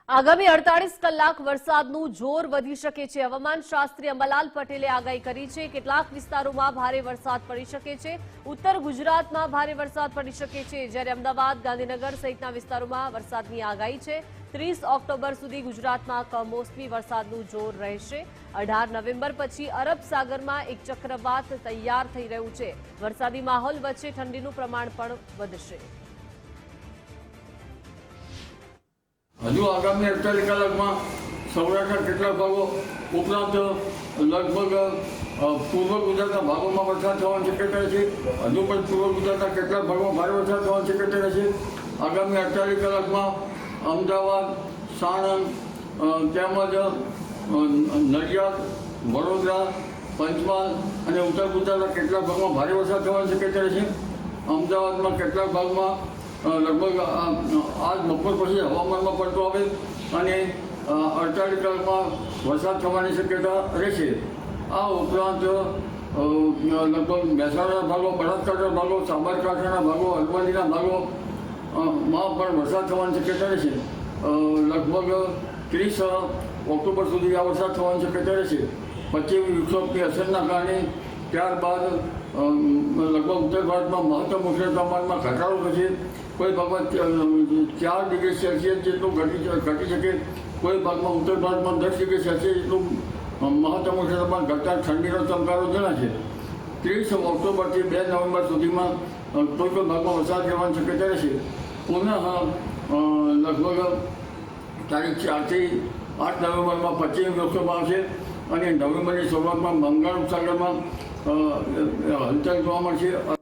આગામી 48 કલાક વરસાદનું જોર વધી શકે છે। હવામાન શાસ્ત્રી અંબાલાલ પટેલે આગાહી કરી છે। કેટલાક વિસ્તારોમાં ભારે વરસાદ પડી શકે છે। ઉત્તર ગુજરાતમાં ભારે વરસાદ પડી શકે છે, જ્યારે અમદાવાદ, ગાંધીનગર સહિતના વિસ્તારોમાં વરસાદની આગાહી છે। 30 ઓક્ટોબર સુધી ગુજરાતમાં કમોસમી વરસાદનું જોર રહેશે। 18 નવેમ્બર પછી અરબ સાગરમાં એક ચક્રવાત તૈયાર થઈ રહ્યું છે। વરસાદી માહોલ વચ્ચે ઠંડીનું પ્રમાણ પણ વધશે। હજુ આગામી 48 કલાકમાં સૌરાષ્ટ્રના કેટલાક ભાગો ઉપરાંત લગભગ પૂર્વ ગુજરાતના ભાગોમાં વરસાદ થવાની શક્યતા છે। હજુ પણ પૂર્વ ગુજરાતના કેટલાક ભાગોમાં ભારે વરસાદ થવાની શક્યતા છે। આગામી 48 કલાકમાં અમદાવાદ, સાણંદ તેમજ નડિયાદ, વડોદરા, પંચમહાલ અને ઉત્તર ગુજરાતના કેટલાક ભાગમાં ભારે વરસાદ થવાની શક્યતા છે। અમદાવાદમાં કેટલાક ભાગમાં લગભગ આજ બપોર પછી હવામાનમાં પડતો આવે અને 48 કલાકમાં વરસાદ થવાની શક્યતા રહેશે। આ ઉપરાંત લગભગ મહેસાણાના ભાગો, બનાસકાંઠાના ભાગો, સાબરકાંઠાના ભાગો, અરવલ્લીના ભાગોમાં પણ વરસાદ થવાની શક્યતા રહેશે। લગભગ 30 ઓક્ટોબર સુધી આ વરસાદ થવાની શક્યતા રહેશે। પશ્ચિમી વિક્ષોભની અસરના કારણે ત્યારબાદ લગભગ ઉત્તર ભારતમાં મહત્તમ ઉષ્ણ તાપમાનમાં ઘટાડો થશે। કોઈ ભાગમાં 4 ડિગ્રી સેલ્સિયસ જેટલું ઘટી શકે, કોઈ ભાગમાં ઉત્તર ભારતમાં 10 ડિગ્રી સેલ્સિયસ જેટલું મહત્તમ ઉષ્ણ તાપમાન ઘટતા ઠંડીનો ચમકારો જણાશે। 30 ઓક્ટોબરથી 2 નવેમ્બર સુધીમાં કોઈ ભાગમાં વરસાદ રહેવાની શક્યતા રહેશે। પુનઃ લગભગ તારીખ 4 થી 8 નવેમ્બરમાં પશ્ચિમ વિક્ષોભ આવશે અને નવેમ્બરની શરૂઆતમાં બંગાળ ઉપસાગરમાં હલચલ જોવા મળશે।